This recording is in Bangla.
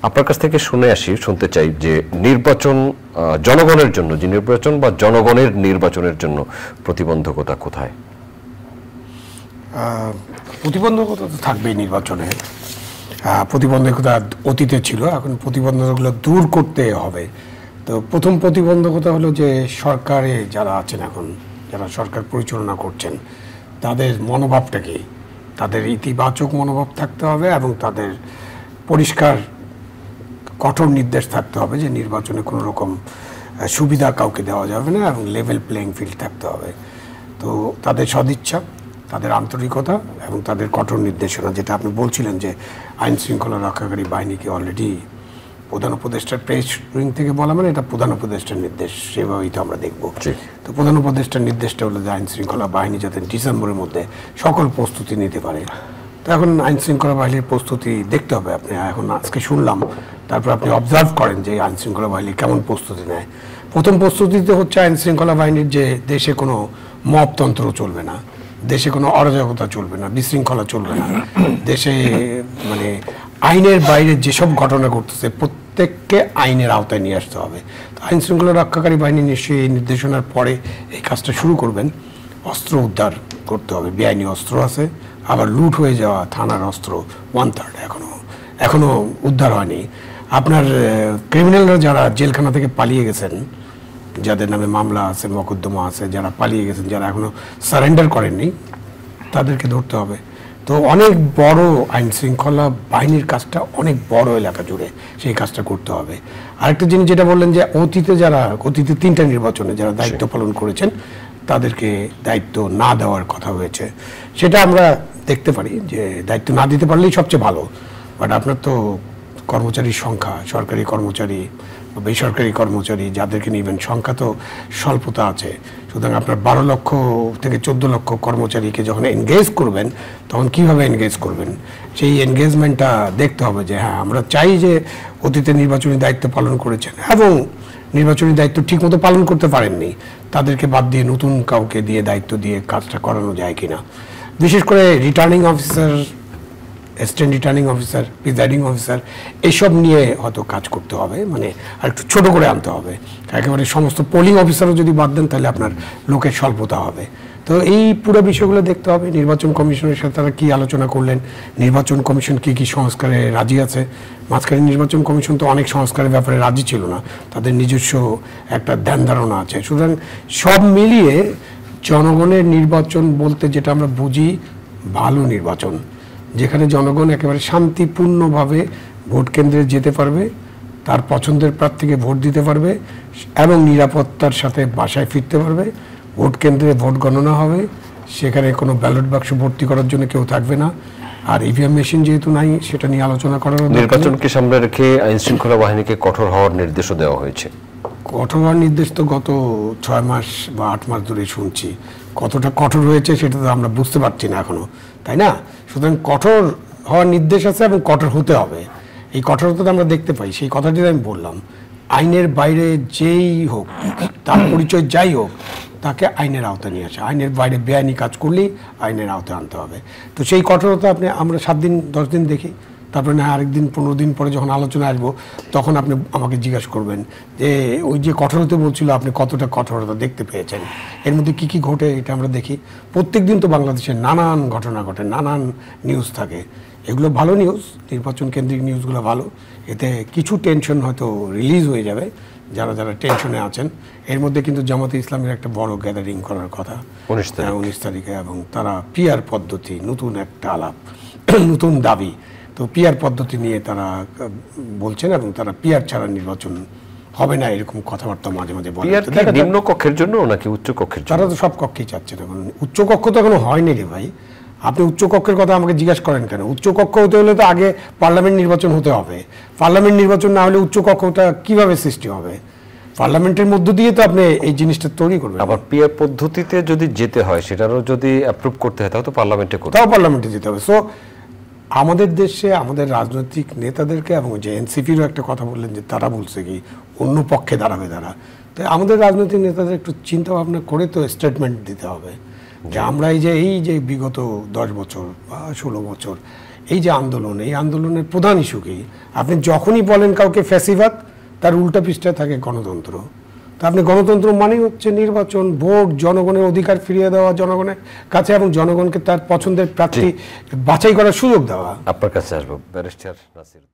আপনার কাছ থেকে শুনতে চাই যে নির্বাচন জনগণের জন্য, যে নির্বাচন বা জনগণের নির্বাচনের জন্য প্রতিবন্ধকতা কোথায়? প্রতিবন্ধকতা তো থাকবেই নির্বাচনে। প্রতিবন্ধকতা অতীতে ছিল, এখন প্রতিবন্ধকগুলো দূর করতে হবে। তো প্রথম প্রতিবন্ধকতা হলো যে সরকারে যারা আছেন, এখন যারা সরকার পরিচালনা করছেন, তাদের মনোভাবটা কি, তাদের ইতিবাচক মনোভাব থাকতে হবে এবং তাদের পরিষ্কার কঠোর নির্দেশ থাকতে হবে যে নির্বাচনে কোনো রকম সুবিধা কাউকে দেওয়া যাবে না এবং লেভেল প্লেইং ফিল্ড থাকতে হবে। তো তাদের সদিচ্ছা, তাদের আন্তরিকতা এবং তাদের কঠোর নির্দেশনা, যেটা আপনি বলছিলেন যে আইন শৃঙ্খলা রক্ষাকারী বাহিনীকে অলরেডি প্রধান উপদেষ্টার প্রেস উইং থেকে বলা, মানে এটা প্রধান উপদেষ্টার নির্দেশ, সেভাবেই তো আমরা দেখব। তো প্রধান উপদেষ্টার নির্দেশটা হলো যে আইন শৃঙ্খলা বাহিনী যাতে ডিসেম্বরের মধ্যে সকল প্রস্তুতি নিতে পারে। তো এখন আইন শৃঙ্খলা বাহিনীর প্রস্তুতি দেখতে হবে। আপনি এখন আজকে শুনলাম, তারপর আপনি অবজার্ভ করেন যে আইন শৃঙ্খলা বাহিনী কেমন প্রস্তুতি নেয়। প্রথম প্রস্তুতিতে হচ্ছে আইন শৃঙ্খলা বাহিনীর যে দেশে কোনো মবতন্ত্র চলবে না, দেশে কোনো অরাজকতা চলবে না, বিশৃঙ্খলা চলবে না, দেশে মানে আইনের বাইরে যেসব ঘটনা ঘটতেছে প্রত্যেককে আইনের আওতায় নিয়ে আসতে হবে। তো আইন শৃঙ্খলা রক্ষাকারী বাহিনী নিশ্চয়ই এই নির্দেশনার পরে এই কাজটা শুরু করবেন। অস্ত্র উদ্ধার করতে হবে, বেআইনি অস্ত্র আছে, আবার লুট হয়ে যাওয়া থানার অস্ত্র 1/3 এখনো উদ্ধার হয়নি। আপনার ক্রিমিনালরা যারা জেলখানা থেকে পালিয়ে গেছেন, যাদের নামে মামলা আছে, মকদ্দমা আছে, যারা পালিয়ে গেছেন, যারা এখনো সারেন্ডার করেননি, তাদেরকে ধরতে হবে। তো অনেক বড় আইন শৃঙ্খলা বাহিনীর কাজটা অনেক বড় এলাকা জুড়ে সেই কাজটা করতে হবে। আরেকটা জিনিস যেটা বললেন যে অতীতে 3টা নির্বাচনে যারা দায়িত্ব পালন করেছেন তাদেরকে দায়িত্ব না দেওয়ার কথা হয়েছে, সেটা আমরা দেখতে পারি যে দায়িত্ব না দিতে পারলেই সবচেয়ে ভালো। বাট আপনার তো কর্মচারীর সংখ্যা, সরকারি কর্মচারী, বেসরকারি কর্মচারী যাদেরকে নেবেন, সংখ্যা তো স্বল্পতা আছে। সুতরাং আপনার 12 লক্ষ থেকে 14 লক্ষ কর্মচারীকে যখন এনগেজ করবেন, তখন কিভাবে এনগেজ করবেন, সেই এনগেজমেন্টটা দেখতে হবে। যে হ্যাঁ, আমরা চাই যে অতীতে নির্বাচনী দায়িত্ব পালন করেছেন এবং নির্বাচনী দায়িত্ব ঠিকমতো পালন করতে পারেননি, তাদেরকে বাদ দিয়ে নতুন কাউকে দিয়ে দায়িত্ব দিয়ে কাজটা করানো যায় কিনা। বিশেষ করে returning officer, assistant returning officer, presiding officer, এইসব নিয়ে হয়তো কাজ করতে হবে, মানে আর একটু ছোটো করে আনতে হবে। একেবারে সমস্ত পোলিং অফিসারও যদি বাদ দেন তাহলে আপনার লোকের স্বল্পতা হবে। তো এই পুরো বিষয়গুলো দেখতে হবে। নির্বাচন কমিশনের সাথে তারা কী আলোচনা করলেন, নির্বাচন কমিশন কী কী সংস্কারে রাজি আছে। মাঝখানে নির্বাচন কমিশন তো অনেক সংস্কারের ব্যাপারে রাজি ছিল না, তাদের নিজস্ব একটা ধ্যান ধারণা আছে। সুতরাং সব মিলিয়ে জনগণের নির্বাচন বলতে যেটা আমরা বুঝি, ভালো নির্বাচন, যেখানে জনগণ একেবারে শান্তিপূর্ণভাবে ভোট কেন্দ্রে যেতে পারবে, তার পছন্দের প্রার্থীকে ভোট দিতে পারবে এবং নিরাপত্তার সাথে বাসায় ফিরতে পারবে। ভোট কেন্দ্রে ভোট গণনা হবে, সেখানে কোনো ব্যালট বাক্স ভর্তি করার জন্য কেউ থাকবে না। আর ইভিএম মেশিন যেহেতু নাই, সেটা নিয়ে আলোচনা করার। নির্বাচনকে সামনে রেখে আইন শৃঙ্খলা বাহিনীকে কঠোর হওয়ার নির্দেশও দেওয়া হয়েছে। কঠোর হওয়ার নির্দেশ তো গত 6 মাস বা 8 মাস ধরে শুনছি। কতটা কঠোর হয়েছে সেটা তো আমরা বুঝতে পারছি না এখনো, তাই না? সুতরাং কঠোর হওয়ার নির্দেশ আছে এবং কঠোর হতে হবে। এই কঠোরতা আমরা দেখতে পাই, সেই কথাটি আমি বললাম। আইনের বাইরে যেই হোক, তার পরিচয় যাই হোক, তাকে আইনের আওতায় নিয়ে আসে। আইনের বাইরে বেআইনি কাজ করলেই আইনের আওতায় আনতে হবে। তো সেই কঠোরতা আমরা 7 দিন 10 দিন দেখি, তারপরে না আরেকদিন 15 দিন পরে যখন আলোচনা আসবো, তখন আপনি আমাকে জিজ্ঞাসা করবেন যে ওই যে কঠোরতা বলছিল, আপনি কতটা কঠোরতা দেখতে পেয়েছেন, এর মধ্যে কী কী ঘটে, এটা আমরা দেখি। প্রত্যেক দিন তো বাংলাদেশে নানান ঘটনা ঘটে, নানান নিউজ থাকে। এগুলো ভালো নিউজ, নির্বাচন কেন্দ্রিক নিউজগুলো ভালো। এতে কিছু টেনশন হয়তো রিলিজ হয়ে যাবে যারা যারা টেনশনে আছেন। এর মধ্যে কিন্তু জামাতে ইসলামের একটা বড় গ্যাদারিং করার কথা 19 তারিখে, এবং তারা পিআর পদ্ধতি, নতুন একটা আলাপ, নতুন দাবি। তো পিআর পদ্ধতি নিয়ে তারা বলছেন এবং তারা পিআর ছাড়া নির্বাচন হবে না, এরকম কথাবার্তা মাঝে মাঝে বলে। নিম্ন কক্ষের জন্য নাকি উচ্চ কক্ষের? তারা তো সব কক্ষেই চাচ্ছে না। উচ্চ কক্ষ তো এখনো হয়নি রে ভাই। আপনি উচ্চ কক্ষের কথা আমাকে জিজ্ঞাসা করেন কেন? উচ্চ কক্ষ হতে হলে তো আগে পার্লামেন্ট নির্বাচন হতে হবে। পার্লামেন্ট নির্বাচন না হলে উচ্চ কক্ষটা কিভাবে সৃষ্টি হবে? পার্লামেন্টের মধ্য দিয়ে তো আপনি এই জিনিসটা তৈরি করবেন। আবার পিআর পদ্ধতিতে যদি যেতে হয়, সেটারও যদি অ্যাপ্রুভ করতে হয়, তাও তো পার্লামেন্টে করতে হবে। তাও পার্লামেন্টে যেতে হবে। সো আমাদের দেশে আমাদের রাজনৈতিক নেতাদেরকে, এবং যে এনসিপিরও একটা কথা বললেন যে তারা বলছে কি অন্য পক্ষে দাঁড়াবে তারা, তো আমাদের রাজনৈতিক নেতাদের একটু চিন্তা ভাবনা করে তো স্টেটমেন্ট দিতে হবে যে আমরা এই যে বিগত 10 বছর বা 16 বছর এই যে আন্দোলন, এই আন্দোলনের প্রধান ইস্যু কি? আপনি যখনই বলেন কাউকে ফ্যাসিবাদ, তার উল্টা পৃষ্ঠায় থাকে গণতন্ত্র। তা আপনি গণতন্ত্র মানেই হচ্ছে নির্বাচন, ভোট, জনগণের অধিকার ফিরিয়ে দেওয়া জনগণের কাছে এবং জনগণকে তার পছন্দের প্রার্থী বাছাই করার সুযোগ দেওয়া। আপনার কাছে আসবো ব্যারিস্টার নাসির।